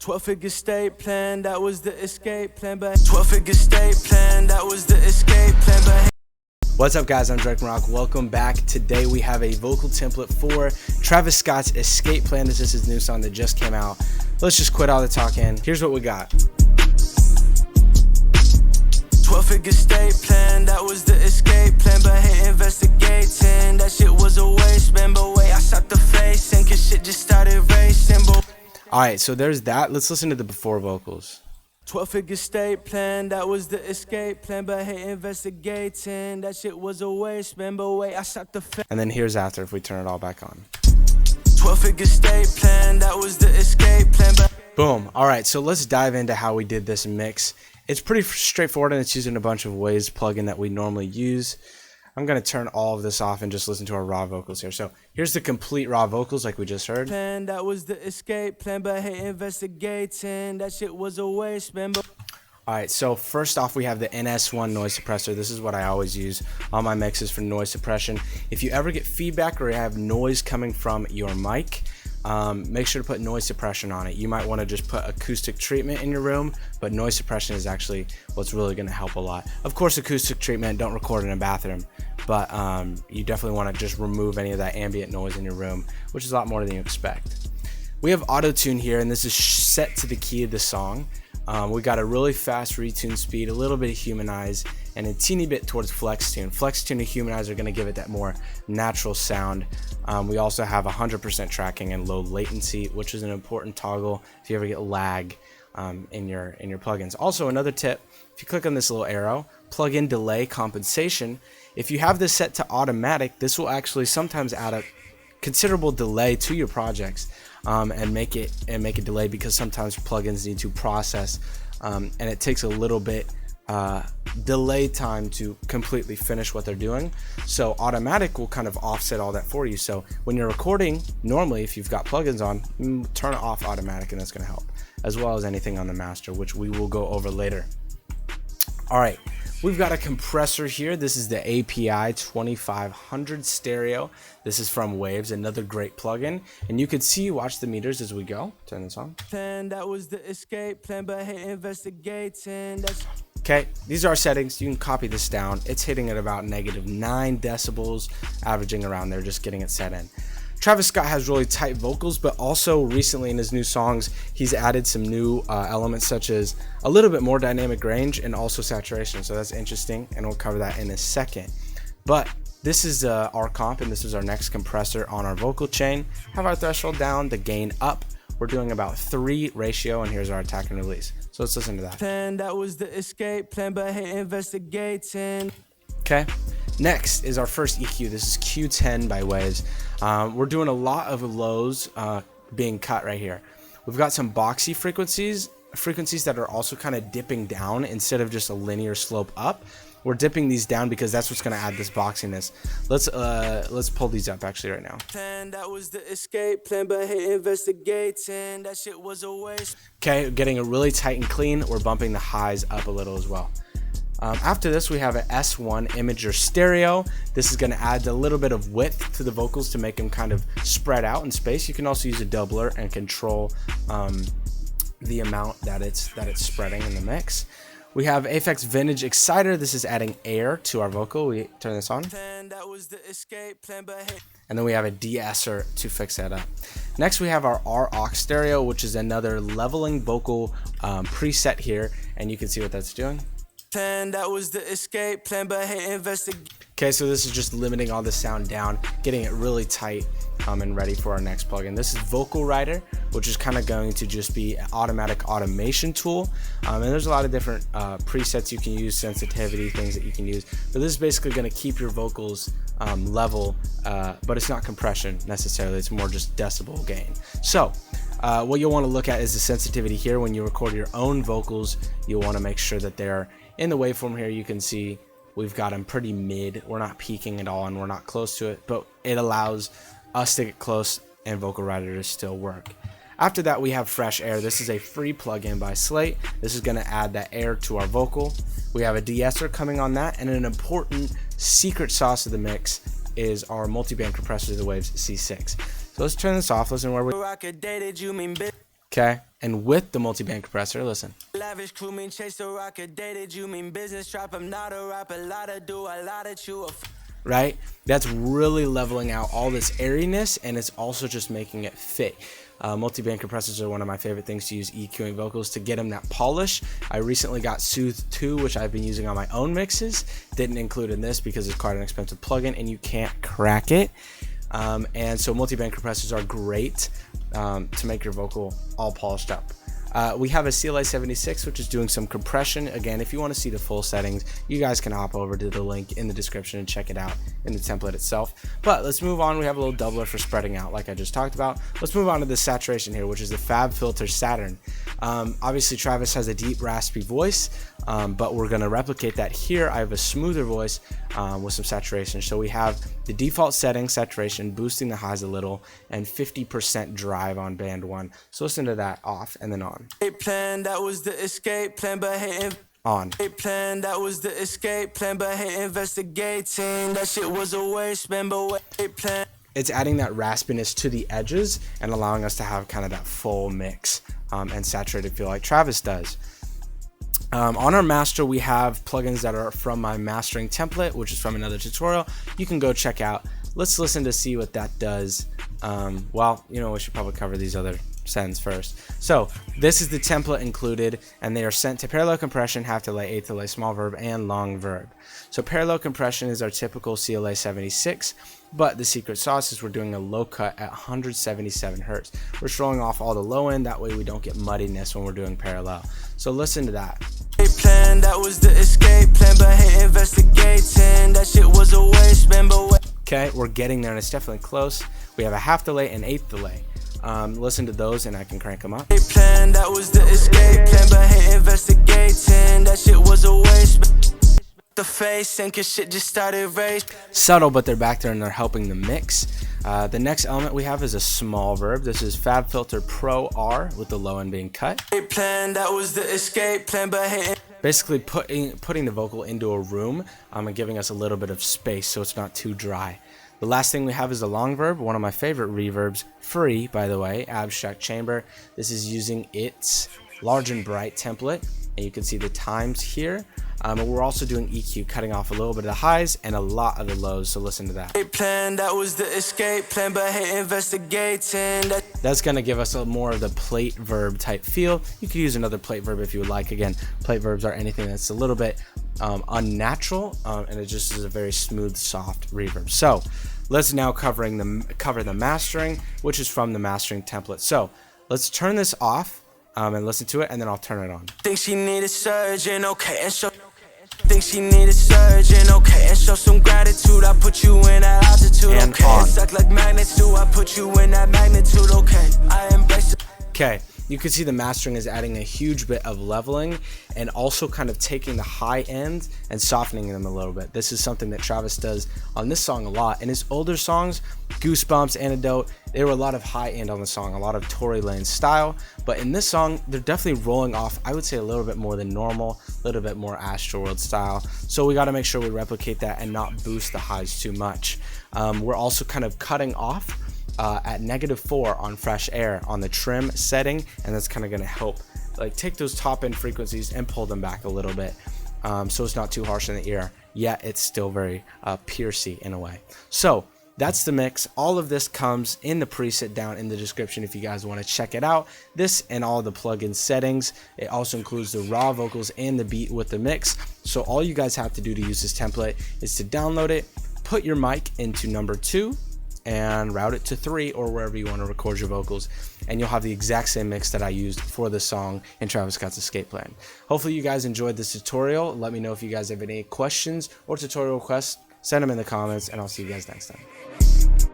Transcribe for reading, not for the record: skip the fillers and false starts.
12-figure state plan, that was the escape plan, but 12-figure state plan, that was the escape plan, but What's up guys, I'm Drake Rock. Welcome back. Today we have a vocal template for Travis Scott's Escape Plan. This is his new song that just came out. Let's just quit all the talking. Here's what we got. 12-figure state plan, that was the escape plan, but hate investigating, that shit was a waste, man, but wait, I shot the face and cause shit just started racing, but Alright, so there's that. Let's listen to the before vocals. 12-figure state plan, that was the escape plan, but hate investigating, that shit was a waste, man, but wait, I shot the face. And then here's after if we turn it all back on. 12-figure state plan, that was the escape plan, but Boom. Alright, so let's dive into how we did this mix. It's pretty straightforward and it's using a bunch of Waves plugin that we normally use. I'm going to turn all of this off and just listen to our raw vocals here. So here's the complete raw vocals like we just heard. Plan, that was the escape plan, but hate investigating, that shit was a waste, man, but Alright, so first off we have the NS1 noise suppressor. This is what I always use on my mixes for noise suppression. If you ever get feedback or you have noise coming from your mic, make sure to put noise suppression on it. You might want to just put acoustic treatment in your room, but noise suppression is actually what's really going to help a lot. Of course, acoustic treatment, don't record in a bathroom, but you definitely want to just remove any of that ambient noise in your room, which is a lot more than you expect. We have auto-tune here, and this is set to the key of the song. We got a really fast retune speed, a little bit of humanize, and a teeny bit towards flex tune. Flex tune and humanize are going to give it that more natural sound. We also have 100% tracking and low latency, which is an important toggle if you ever get lag in your plugins. Also, another tip: if you click on this little arrow, plug in delay compensation. If you have this set to automatic, this will actually sometimes add a considerable delay to your projects. And make it delay because sometimes plugins need to process and it takes a little bit delay time to completely finish what they're doing. So automatic will kind of offset all that for you. So when you're recording, normally if you've got plugins on, turn off automatic and that's going to help, as well as anything on the master, which we will go over later. Alright, we've got a compressor here. This is the API 2500 stereo. This is from Waves, another great plugin. And you can see, watch the meters as we go. Turn this on. plan, that was the escape plan, but hate investigating, that's Okay, these are our settings. You can copy this down. It's hitting at about -9 decibels, averaging around there, just getting it set in. Travis Scott has really tight vocals, but also recently in his new songs, he's added some new elements such as a little bit more dynamic range and also saturation. So that's interesting, and we'll cover that in a second. But this is our comp, and this is our next compressor on our vocal chain. Have our threshold down, the gain up. We're doing about 3 ratio, and here's our attack and release. So let's listen to that. plan, that was the escape plan, but hate investigating. Okay, next is our first EQ. This is Q10 by Waves. We're doing a lot of lows being cut right here. We've got some boxy frequencies that are also kind of dipping down instead of just a linear slope up. We're dipping these down because that's what's going to add this boxiness. Let's pull these up actually right now. Plan, that was the escape plan, but hate investigating, that shit was a waste. Okay, getting it really tight and clean. We're bumping the highs up a little as well. After this, we have an S1 imager stereo. This is going to add a little bit of width to the vocals to make them kind of spread out in space. You can also use a doubler and control the amount that it's spreading in the mix. We have Aphex Vintage Exciter. This is adding air to our vocal. We turn this on. Plan, that was the escape plan, but hate And then we have a de-esser to fix that up. Next, we have our RAux stereo, which is another leveling vocal preset here. And you can see what that's doing. plan, that was the escape plan, but hate investigating. Okay, so this is just limiting all the sound down, getting it really tight and ready for our next plugin. This is Vocal Writer, which is kind of going to just be an automatic automation tool. And there's a lot of different presets you can use, sensitivity, things that you can use. But this is basically going to keep your vocals level, but it's not compression necessarily. It's more just decibel gain. So what you'll want to look at is the sensitivity here. When you record your own vocals, you'll want to make sure that they're in the waveform here. You can see we've got them pretty mid. We're not peaking at all and we're not close to it, but it allows us to get close and Vocal Writer to still work. After that, we have Fresh Air. This is a free plugin by Slate. This is going to add that air to our vocal. We have a de-esser coming on that, and an important secret sauce of the mix is our multi-band compressor, the Waves C6. So let's turn this off. Listen where we. Okay, and with the multi-band compressor, listen. Lavish crew mean chase the rocket, dated you mean business trap. I'm not a rapper, lot of do a lot of chew. Right? That's really leveling out all this airiness, and it's also just making it fit. Multi-band compressors are one of my favorite things to use EQing vocals to get them that polish. I recently got Soothe 2, which I've been using on my own mixes. Didn't include in this because it's quite an expensive plugin and you can't crack it. And so multi-band compressors are great to make your vocal all polished up. We have a CLA 76, which is doing some compression. Again, if you want to see the full settings, you guys can hop over to the link in the description and check it out in the template itself. But let's move on. We have a little doubler for spreading out, like I just talked about. Let's move on to the saturation here, which is the Fab Filter Saturn. Obviously, Travis has a deep, raspy voice, but we're going to replicate that here. I have a smoother voice with some saturation. So we have the default setting, saturation, boosting the highs a little, and 50% drive on band 1. So listen to that off and then on. Plan, that was the escape plan, but hate on. Plan, that was the escape plan, but hate investigating. That shit was a waste, man, but wait, plan. It's adding that raspiness to the edges and allowing us to have kind of that full mix and saturated feel like Travis does. On our master, we have plugins that are from my mastering template, which is from another tutorial. You can go check out. Let's listen to see what that does. Well, you know, we should probably cover these other sends first. So this is the template included, and they are sent to parallel compression, half delay, eighth delay, small verb, and long verb. So parallel compression is our typical CLA 76, but the secret sauce is we're doing a low cut at 177 hertz. We're throwing off all the low end, that way we don't get muddiness when we're doing parallel. So listen to that. Plan, that was the escape plan, but hate investigating. That shit was a waste, man, but okay, we're getting there, and it's definitely close. We have a half delay and eighth delay. Listen to those and I can crank them up. Plan, that was the escape plan, but hate investigating. That shit was a waste. The face and cause shit just started race. Subtle, but they're back there and they're helping the mix. The next element we have is a small verb. This is Fab Filter Pro R with the low end being cut. Plan, that was the escape plan, but hate basically putting the vocal into a room and giving us a little bit of space so it's not too dry. The last thing we have is a long verb, one of my favorite reverbs, free by the way, Abstract Chamber. This is using its large and bright template, and you can see the times here. And we're also doing EQ, cutting off a little bit of the highs and a lot of the lows, so listen to that. Plan, that was the escape plan, but hate investigating. That's going to give us a more of the plate verb type feel. You could use another plate verb if you would like. Again, plate verbs are anything that's a little bit unnatural, and it just is a very smooth, soft reverb. So let's now cover the mastering, which is from the mastering template. So let's turn this off and listen to it, and then I'll turn it on. Think she need a surgeon, okay, and show. Think she need a surgeon, okay, and show some gratitude. I put you in that altitude, and okay, and suck like magnets do. I put you in that magnitude, okay, I embrace it. Okay, you can see the mastering is adding a huge bit of leveling and also kind of taking the high end and softening them a little bit. This is something that Travis does on this song a lot. In his older songs, Goosebumps, Antidote, there were a lot of high end on the song, a lot of Tory Lanez style, but in this song, they're definitely rolling off, I would say a little bit more than normal, a little bit more Astroworld style. So we got to make sure we replicate that and not boost the highs too much. We're also kind of cutting off at -4 on fresh air on the trim setting, and that's kind of going to help like take those top end frequencies and pull them back a little bit, so it's not too harsh in the ear, yet it's still very piercy in a way. So that's the mix. All of this comes in the preset down in the description if you guys want to check it out. This and all the plugin settings. It also includes the raw vocals and the beat with the mix. So all you guys have to do to use this template is to download it, put your mic into number 2, and route it to 3 or wherever you want to record your vocals, and you'll have the exact same mix that I used for the song in Travis Scott's Escape Plan. Hopefully you guys enjoyed this tutorial. Let me know if you guys have any questions or tutorial requests. Send them in the comments, and I'll see you guys next time.